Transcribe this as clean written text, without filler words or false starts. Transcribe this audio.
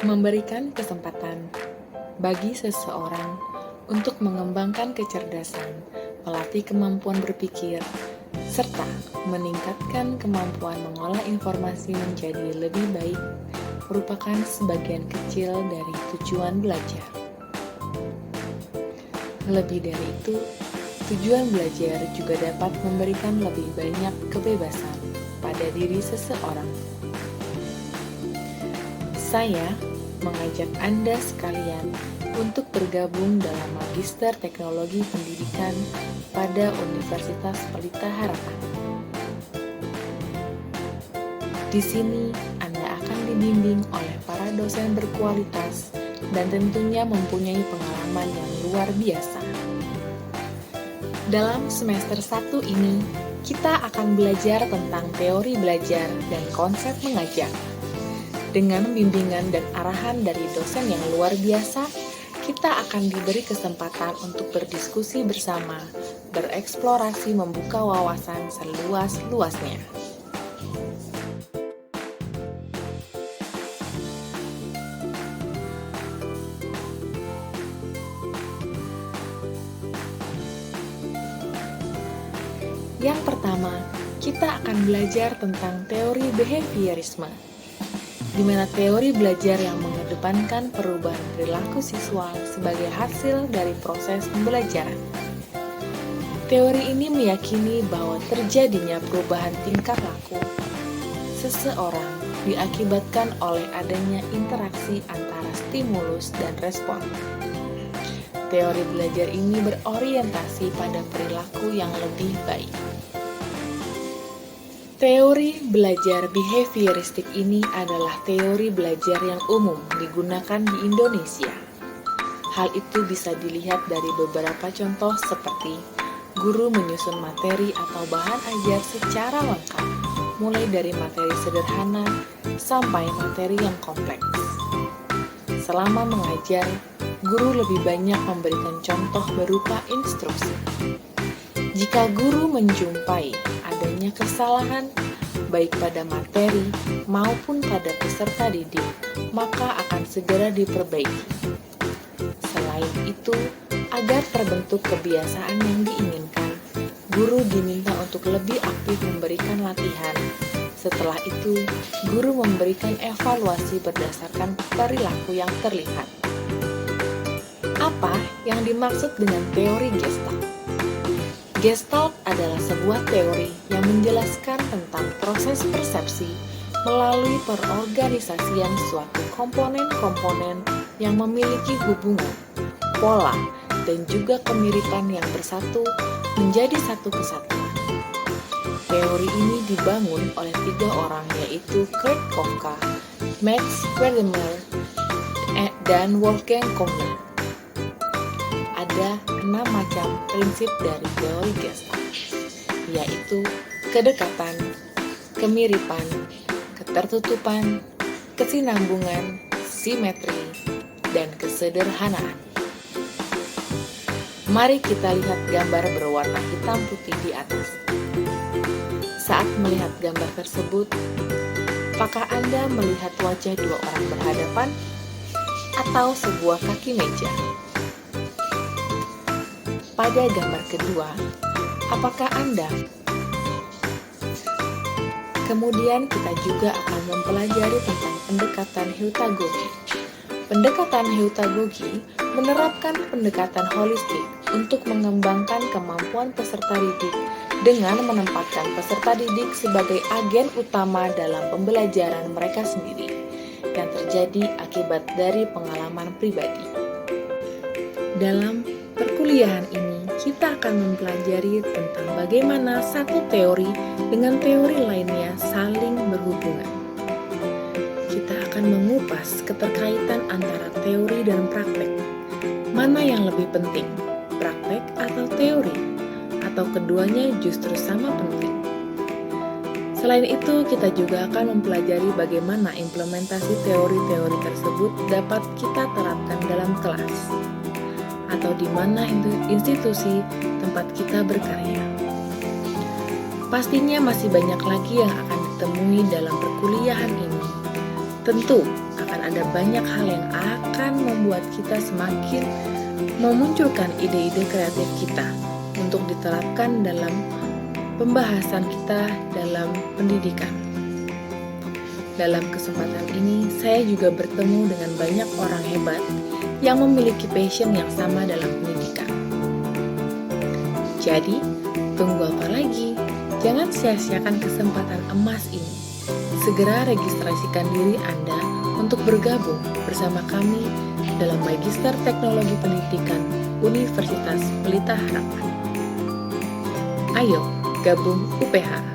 Memberikan kesempatan bagi seseorang untuk mengembangkan kecerdasan, melatih kemampuan berpikir, serta meningkatkan kemampuan mengolah informasi menjadi lebih baik merupakan sebagian kecil dari tujuan belajar. Lebih dari itu, tujuan belajar juga dapat memberikan lebih banyak kebebasan pada diri seseorang. Saya mengajak Anda sekalian untuk bergabung dalam Magister Teknologi Pendidikan pada Universitas Pelita Harapan. Di sini, Anda akan dibimbing oleh para dosen berkualitas dan tentunya mempunyai pengalaman yang luar biasa. Dalam semester 1 ini, kita akan belajar tentang teori belajar dan konsep mengajar. Dengan bimbingan dan arahan dari dosen yang luar biasa, kita akan diberi kesempatan untuk berdiskusi bersama, bereksplorasi membuka wawasan seluas-luasnya. Yang pertama, kita akan belajar tentang teori behaviorisme, di mana teori belajar yang mengedepankan perubahan perilaku siswa sebagai hasil dari proses pembelajaran. Teori ini meyakini bahwa terjadinya perubahan tingkah laku seseorang diakibatkan oleh adanya interaksi antara stimulus dan respon. Teori belajar ini berorientasi pada perilaku yang lebih baik. Teori belajar behavioristik ini adalah teori belajar yang umum digunakan di Indonesia. Hal itu bisa dilihat dari beberapa contoh seperti guru menyusun materi atau bahan ajar secara lengkap, mulai dari materi sederhana sampai materi yang kompleks. Selama mengajar, guru lebih banyak memberikan contoh berupa instruksi. Jika guru menjumpai adanya kesalahan baik pada materi maupun pada peserta didik, maka akan segera diperbaiki. Selain itu, agar terbentuk kebiasaan yang diinginkan, guru diminta untuk lebih aktif memberikan latihan. Setelah itu, guru memberikan evaluasi berdasarkan perilaku yang terlihat. Apa yang dimaksud dengan teori Gestalt? Gestalt adalah sebuah teori yang menjelaskan tentang proses persepsi melalui perorganisasian suatu komponen-komponen yang memiliki hubungan, pola, dan juga kemiripan yang bersatu menjadi satu kesatuan. Teori ini dibangun oleh 3 orang, yaitu Kurt Kafka, Max Wertheimer, dan Wolfgang Kohler. Ada 6 macam prinsip dari teori Gestalt, yaitu kedekatan, kemiripan, ketertutupan, kesinambungan, simetri, dan kesederhanaan. Mari kita lihat gambar berwarna hitam putih di atas. Saat melihat gambar tersebut, apakah Anda melihat wajah 2 orang berhadapan atau sebuah kaki meja? Pada gambar kedua, apakah Anda? Kemudian kita juga akan mempelajari tentang pendekatan heutagogi. Pendekatan heutagogi menerapkan pendekatan holistik untuk mengembangkan kemampuan peserta didik dengan menempatkan peserta didik sebagai agen utama dalam pembelajaran mereka sendiri yang terjadi akibat dari pengalaman pribadi. Dalam perkuliahan ini, kita akan mempelajari tentang bagaimana satu teori dengan teori lainnya saling berhubungan. Kita akan mengupas keterkaitan antara teori dan praktek. Mana yang lebih penting, praktek atau teori? Atau keduanya justru sama penting? Selain itu, kita juga akan mempelajari bagaimana implementasi teori-teori tersebut dapat kita terapkan dalam kelas, atau di mana institusi tempat kita berkarya. Pastinya masih banyak lagi yang akan ditemui dalam perkuliahan ini. Tentu akan ada banyak hal yang akan membuat kita semakin memunculkan ide-ide kreatif kita untuk diterapkan dalam pembahasan kita dalam pendidikan. Dalam kesempatan ini, saya juga bertemu dengan banyak orang hebat yang memiliki passion yang sama dalam pendidikan. Jadi, tunggu apa lagi? Jangan sia-siakan kesempatan emas ini. Segera registrasikan diri Anda untuk bergabung bersama kami dalam Magister Teknologi Pendidikan Universitas Pelita Harapan. Ayo, gabung UPH!